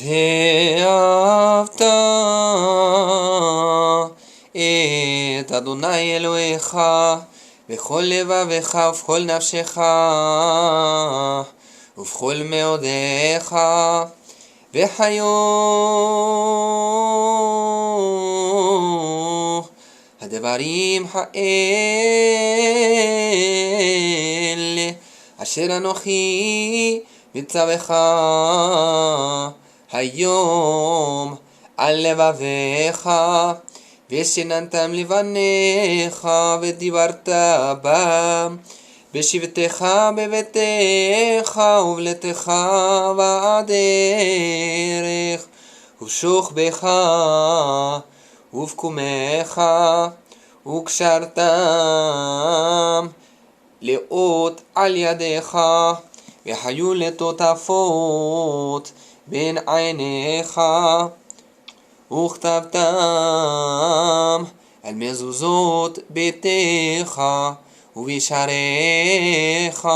ואהבת את אדוני אלוהיך בכל לבבך ובכל נפשך ובכל מאודיך, וחיו הדברים האלה אשר אנוכי מצווך היום על לבביך, ושננתם לבניך ודיברת בם בשבתך בביתך ובלתך בדרך ובשוכבך ובקומך, וקשרתם לאות על ידיך, וחיו לטוטפות בין עיניך, וכתבתם על מזוזות ביתך ובשעריך.